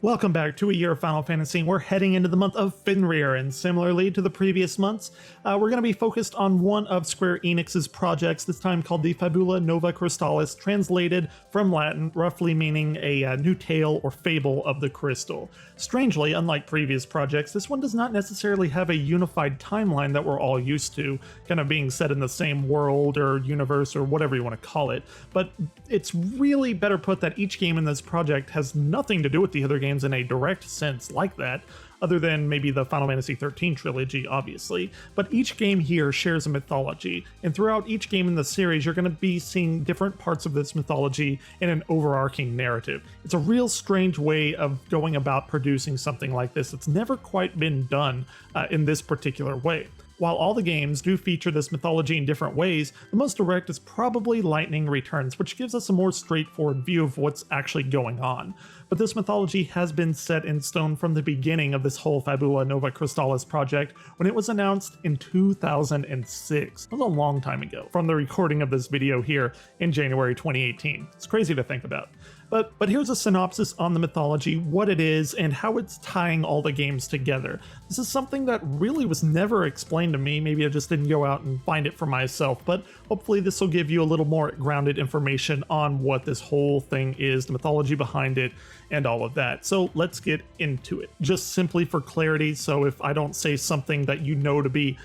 Welcome back to A Year of Final Fantasy. We're heading into the month of Fenrir, and similarly to the previous months, we're going to be focused on one of Square Enix's projects, this time called the Fabula Nova Crystallis, translated from Latin, roughly meaning a new tale or fable of the crystal. Strangely, unlike previous projects, this one does not necessarily have a unified timeline that we're all used to, kind of being set in the same world or universe or whatever you want to call it, but it's really better put that each game in this project has nothing to do with the other games in a direct sense like that, other than maybe the Final Fantasy XIII trilogy, obviously. But each game here shares a mythology, and throughout each game in the series, you're going to be seeing different parts of this mythology in an overarching narrative. It's a real strange way of going about producing something like this. It's never quite been done in this particular way. While all the games do feature this mythology in different ways, the most direct is probably Lightning Returns, which gives us a more straightforward view of what's actually going on. But this mythology has been set in stone from the beginning of this whole Fabula Nova Crystallis project when it was announced in 2006. That was a long time ago, from the recording of this video here in January 2018. It's crazy to think about. But here's a synopsis on the mythology, what it is, and how it's tying all the games together. This is something that really was never explained to me. Maybe I just didn't go out and find it for myself, but hopefully this will give you a little more grounded information on what this whole thing is, the mythology behind it, and all of that. So let's get into it. Just simply for clarity, so if I don't say something that you know to be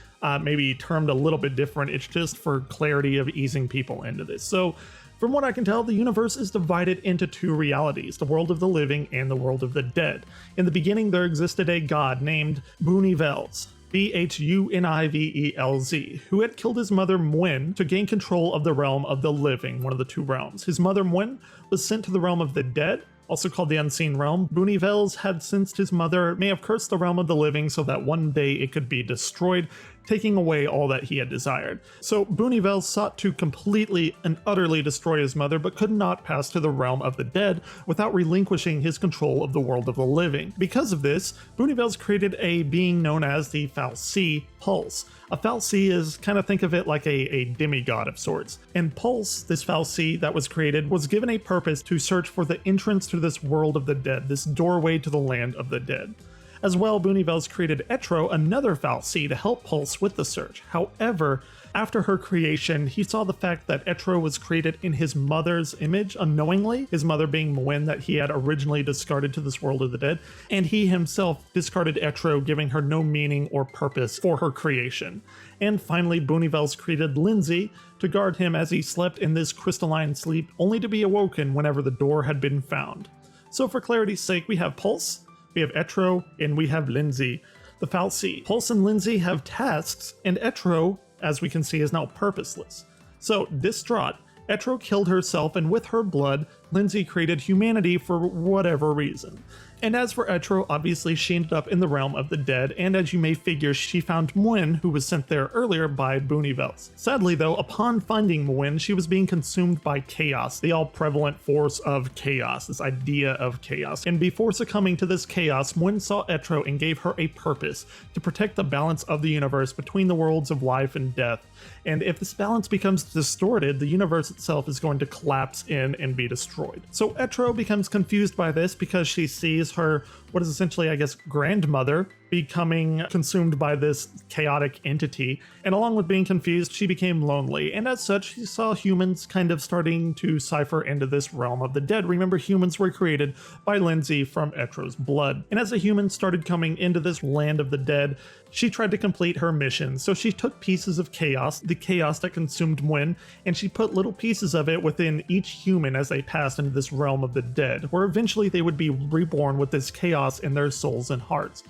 maybe termed a little bit different, it's just for clarity of easing people into this. So from what I can tell, the universe is divided into two realities, the world of the living and the world of the dead. In the beginning, there existed a god named Bhunivelz, Bhunivelz, who had killed his mother Mwen to gain control of the realm of the living, one of the two realms. His mother Mwen was sent to the realm of the dead, also called the Unseen Realm. Bhunivelz had sensed his mother may have cursed the realm of the living so that one day it could be destroyed, taking away all that he had desired. So Bhunivelz sought to completely and utterly destroy his mother, but could not pass to the realm of the dead without relinquishing his control of the world of the living. Because of this, Bhunivelz created a being known as the fal'Cie Pulse. A fal'Cie is, kind of think of it like a demigod of sorts. And Pulse, this fal'Cie that was created, was given a purpose to search for the entrance to this world of the dead, this doorway to the land of the dead. As well, Bhunivelz created Etro, another fal'Cie, to help Pulse with the search. However, after her creation, he saw the fact that Etro was created in his mother's image unknowingly, his mother being Mwen that he had originally discarded to this world of the dead, and he himself discarded Etro, giving her no meaning or purpose for her creation. And finally, Bhunivelz created Lindsay to guard him as he slept in this crystalline sleep, only to be awoken whenever the door had been found. So for clarity's sake, we have Pulse, we have Etro, and we have Lindsay, the fal'Cie. Pulse and Lindsay have tasks, and Etro, as we can see, is now purposeless. So, distraught, Etro killed herself, and with her blood, Lindsay created humanity for whatever reason. And as for Etro, obviously she ended up in the realm of the dead, and as you may figure, she found Mwen, who was sent there earlier by Bhunivelz. Sadly though, upon finding Mwen, she was being consumed by chaos, the all-prevalent force of chaos, this idea of chaos. And before succumbing to this chaos, Mwen saw Etro and gave her a purpose, to protect the balance of the universe between the worlds of life and death. And if this balance becomes distorted, the universe itself is going to collapse in and be destroyed. So Etro becomes confused by this because she sees her, what is essentially, I guess, grandmother becoming consumed by this chaotic entity, and along with being confused, she became lonely, and as such, she saw humans kind of starting to cipher into this realm of the dead. Remember, humans were created by Lindsay from Etro's blood, and as the humans started coming into this land of the dead, she tried to complete her mission. So she took pieces of chaos, the chaos that consumed Mwen, and she put little pieces of it within each human as they passed into this realm of the dead, where eventually they would be reborn with this chaos in their souls and hearts.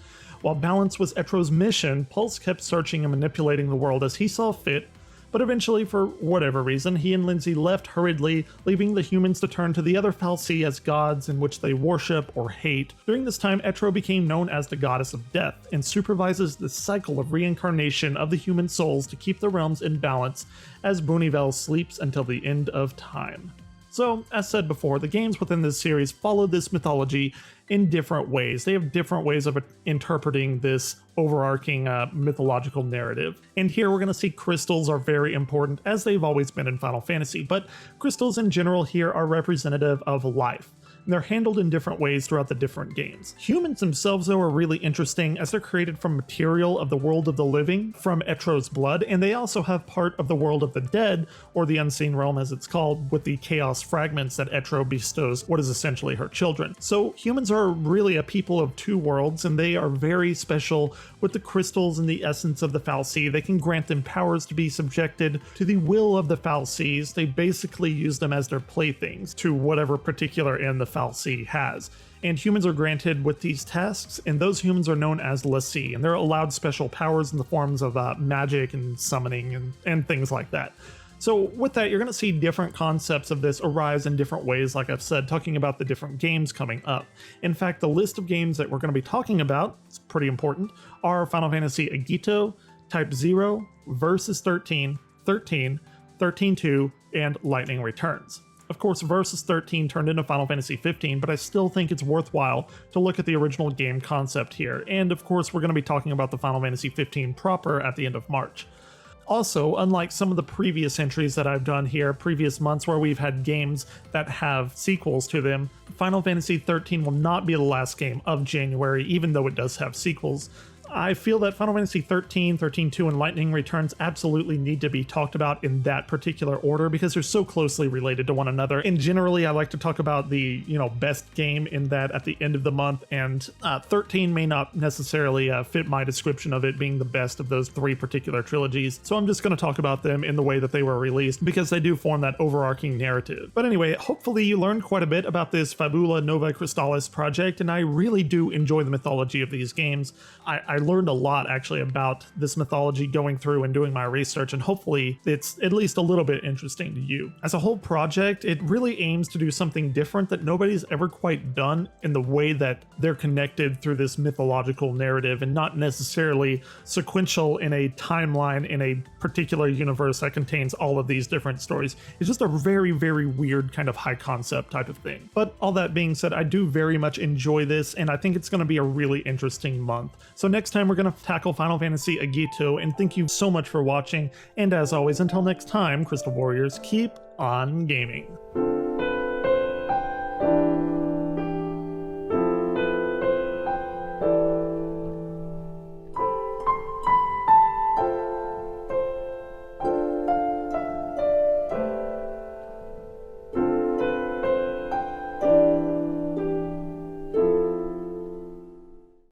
While balance was Etro's mission, Pulse kept searching and manipulating the world as he saw fit, but eventually, for whatever reason, he and Lindsay left hurriedly, leaving the humans to turn to the other fal'Cie as gods in which they worship or hate. During this time, Etro became known as the Goddess of Death, and supervises the cycle of reincarnation of the human souls to keep the realms in balance as Bhunivelz sleeps until the end of time. So, as said before, the games within this series follow this mythology in different ways. They have different ways of interpreting this overarching mythological narrative. And here we're going to see crystals are very important, as they've always been in Final Fantasy, but crystals in general here are representative of life. and they're handled in different ways throughout the different games. Humans themselves, though, are really interesting as they're created from material of the world of the living, from Etro's blood, and they also have part of the world of the dead, or the unseen realm as it's called, with the chaos fragments that Etro bestows what is essentially her children. So humans are really a people of two worlds, and they are very special with the crystals and the essence of the fal'Cie. They can grant them powers to be subjected to the will of the fal'Cies. They basically use them as their playthings to whatever particular end the fal'Cie has. And humans are granted with these tasks, and those humans are known as l'Cie, and they're allowed special powers in the forms of magic and summoning and things like that. So with that, you're going to see different concepts of this arise in different ways, like I've said, talking about the different games coming up. In fact, the list of games that we're going to be talking about, it's pretty important, are Final Fantasy Agito, Type 0, Versus 13, 13, 13-2, and Lightning Returns. Of course, Versus 13 turned into Final Fantasy 15, but I still think it's worthwhile to look at the original game concept here. And of course, we're going to be talking about the Final Fantasy 15 proper at the end of March. Also, unlike some of the previous entries that I've done here, previous months where we've had games that have sequels to them, Final Fantasy 13 will not be the last game of January, even though it does have sequels. I feel that Final Fantasy 13, 13-2, and Lightning Returns absolutely need to be talked about in that particular order because they're so closely related to one another. And generally, I like to talk about the, best game in that at the end of the month, and 13 may not necessarily fit my description of it being the best of those three particular trilogies. So I'm just going to talk about them in the way that they were released because they do form that overarching narrative. But anyway, hopefully you learned quite a bit about this Fabula Nova Crystallis project, and I really do enjoy the mythology of these games. I learned a lot actually about this mythology going through and doing my research, and hopefully it's at least a little bit interesting to you. As a whole project, it really aims to do something different that nobody's ever quite done in the way that they're connected through this mythological narrative and not necessarily sequential in a timeline in a particular universe that contains all of these different stories. It's just a very, very weird kind of high concept type of thing. But all that being said, I do very much enjoy this, and I think it's going to be a really interesting month. So next time we're going to tackle Final Fantasy Agito, and thank you so much for watching, and as always, until next time, Crystal Warriors, keep on gaming.